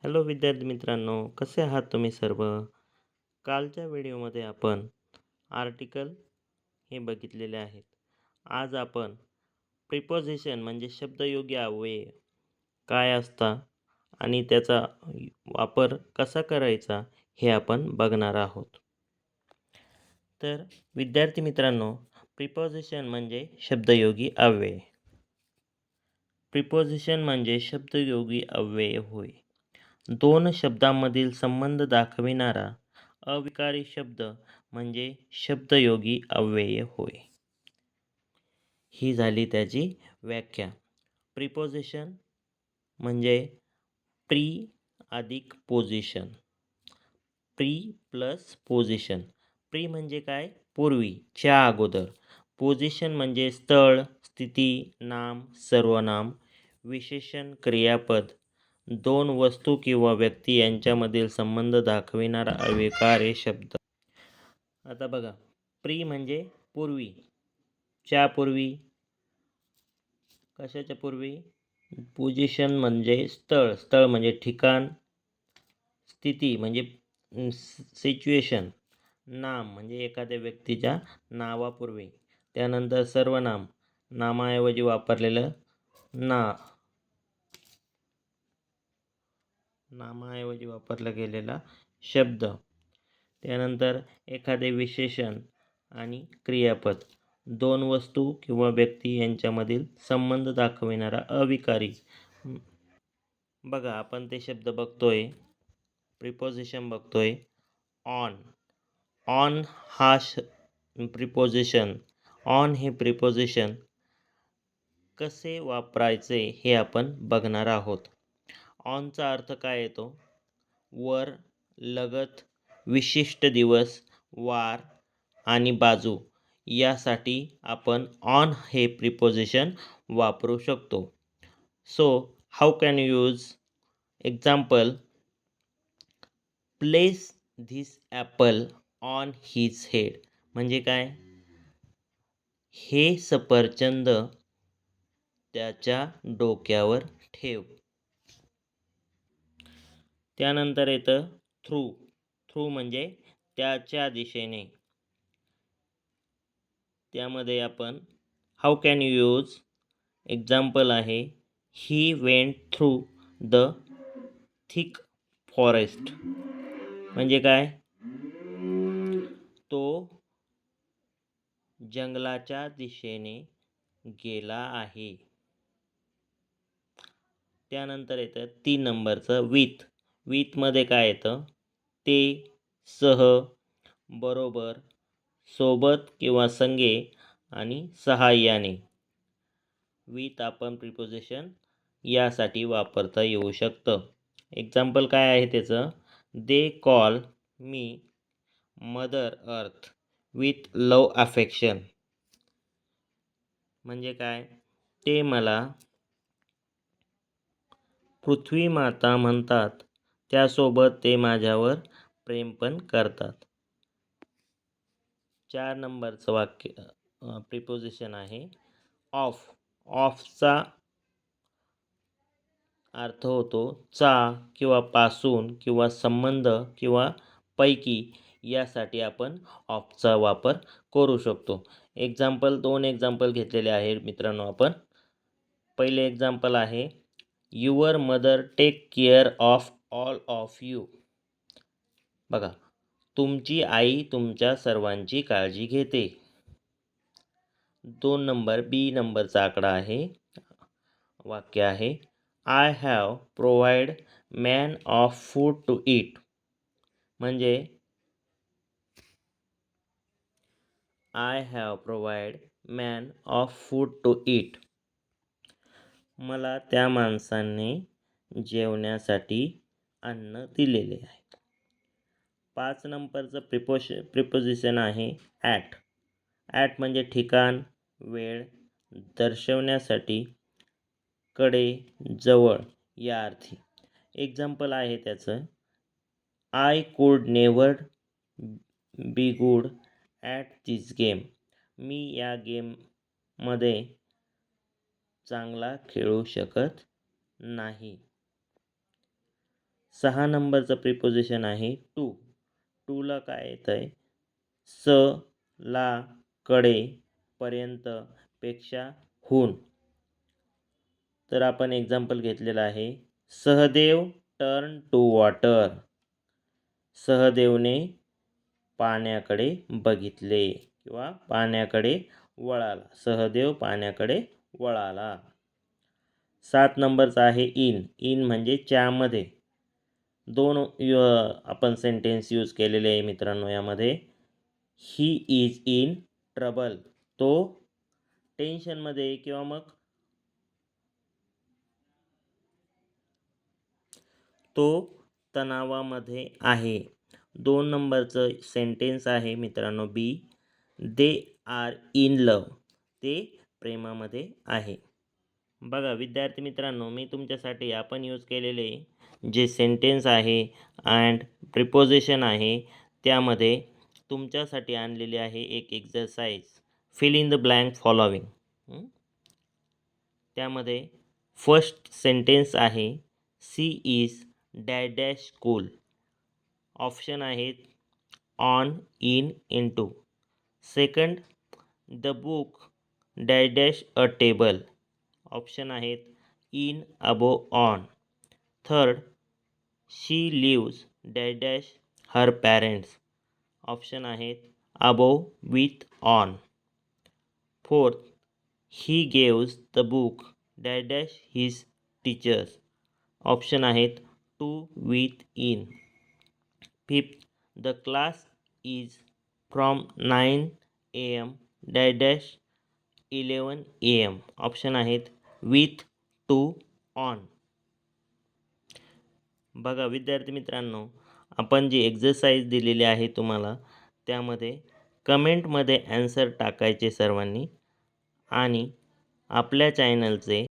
Hello विद्यार्थी मित्रांनो, कसे आहात तुम्ही सर्व? कालच्या व्हिडिओमध्ये आपण आर्टिकल हे बघितलेले आहेत. आज आपण प्रिपोझिशन म्हणजे शब्दयोगी अव्यय काय असतात आणि त्याचा वापर कसा करायचा हे आपण बघणार आहोत. तर विद्यार्थी मित्रांनो, प्रिपोझिशन म्हणजे शब्दयोगी अव्यय. प्रिपोझिशन म्हणजे शब्दयोगी अव्यय होय. दोन शब्दांमधील संबंध दाखविणारा अविकारी शब्द म्हणजे शब्दयोगी अव्यय होय. ही झाली त्याची व्याख्या. प्रिपोझिशन म्हणजे प्री अधिक position. Pre plus position. Pre म्हणजे काय? पूर्वी, च्या अगोदर. पोझिशन म्हणजे स्थळ, स्थिती, नाम, सर्वनाम, विशेषण, क्रियापद. दोन वस्तू किंवा व्यक्ती यांच्यामधील संबंध दाखविणारा अविकार्य शब्द. आता बघा, प्री म्हणजे पूर्वी, च्या पूर्वी, कशाच्या पूर्वी? पोझिशन म्हणजे स्थळ, स्थळ म्हणजे ठिकाण, स्थिती म्हणजे सिच्युएशन, नाम म्हणजे एखाद्या व्यक्तीच्या नावापूर्वी, त्यानंतर सर्वनाम, नामाऐवजी वापरलेलं नामाऐवजी वापरला गेलेला शब्द, त्यानंतर एखादे विशेषण आणि क्रियापद. दोन वस्तू किंवा व्यक्ती यांच्यामधील संबंध दाखविणारा अविकारी. बघा, आपण ते शब्द बघतोय, प्रिपोझिशन बघतोय. ऑन. ऑन हा प्रिपोझिशन. ऑन हे प्रिपोझिशन कसे वापरायचे हे आपण बघणार आहोत. ऑनचा अर्थ काय येतो? वर, लगत, विशिष्ट दिवस, वार आणि बाजू यासाठी आपण ऑन हे प्रिपोझिशन वापरू शकतो. So how can you use? Example, place this Apple on his head. म्हणजे काय? हे सफरचंद त्याच्या डोक्यावर ठेव. त्यानंतर येतं थ्रू. थ्रू म्हणजे त्याच्या दिशेने. त्यामध्ये आपण how can you use? Example आहे, he went through the thick forest. म्हणजे काय? तो जंगलाच्या दिशेने गेला आहे. त्यानंतर येतं 3 नंबरचं विथ. विथमध्ये काय येतं? ते, सह, बरोबर, सोबत किंवा संगे आणि सहाय्याने. विथ आपण प्रिपोझिशन यासाठी वापरता येऊ शकतं. एक्झाम्पल काय आहे त्याचं? They call me mother earth with love affection. म्हणजे काय? ते मला पृथ्वी माता म्हणतात, त्यासोबत ते माझ्यावर प्रेम पण करतात. 4 नंबरचं वाक्य प्रिपोझिशन आहे ऑफ. ऑफचा अर्थ होतो चा किंवा पासून किंवा संबंध किंवा पैकी. यासाठी आपण ऑफचा वापर करू शकतो. एक्झाम्पल 2 एक्झाम्पल घेतलेले आहेत मित्रांनो आपण. पहिले एक्झाम्पल आहे, your mother take care of all of you. बघा, तुमची आई तुमच्या सर्वांची काळजी घेते. 2 नंबर बी नंबरचा आकडा आहे, वाक्य आहे, I have provide man of food to eat. म्हणजे I have provide man of food to eat. मला त्या माणसाने जेवण्यासाठी अन्न दिलेले आहे. 5 नंबरचं प्रिपोझिशन आहे ॲट. ॲट म्हणजे ठिकाण, वेळ दर्शवण्यासाठी, कडे, जवळ या अर्थी. एक्झाम्पल आहे त्याचं, I could never be good at this game. मी या गेममध्ये चांगला खेळू शकत नाही. 6 नंबरचं प्रिपोजिशन आहे टू. टूला काय येतं आहे? स, ला, कडे, पर्यंत, पेक्षा, हून. तर आपण एक्झाम्पल घेतलेलं आहे. Sahadev turn to water. सहदेवने पाण्याकडे बघितले किंवा पाण्याकडे वळाला. सहदेव पाण्याकडे वळाला. 7 नंबरचा आहे इन. इन म्हणजे च्यामध्ये. दोन आपण सेंटेन्स यूज केलेले आहे मित्रांनो यामध्ये. He is in trouble. तो टेन्शनमध्ये किंवा मग तो तणावामध्ये आहे. 2 नंबरचं सेंटेन्स आहे मित्रांनो बी. They are in love. ते प्रेमामध्ये आहे. बघा विद्यार्थी मित्रांनो, मी तुमच्यासाठी आपण यूज केलेले जे सेंटेन्स आहे अँड प्रिपोजिशन आहे त्यामध्ये तुमच्यासाठी आणलेली आहे एक exercise. Fill in the blank following. त्यामध्ये फर्स्ट सेंटेन्स आहे she is dash dash school. Option आहेत on, in, into. Second, the book dash dash a table. Option आहेत in, above, on. Third, she lives dash dash her parents. Option आहेत above, with, on. Fourth, he gives the book dash dash his teachers. Option आहेत to, with, in. Fifth, the class is from 9 AM dash dash 11 AM. Option आहेत with, to, on. बघा विद्यार्थी मित्रांनो, आपण जी exercise दिलेली आहे तुम्हाला त्यामध्ये कमेंटमध्ये ॲन्सर टाकायचे सर्वांनी आणि आपल्या चॅनलचे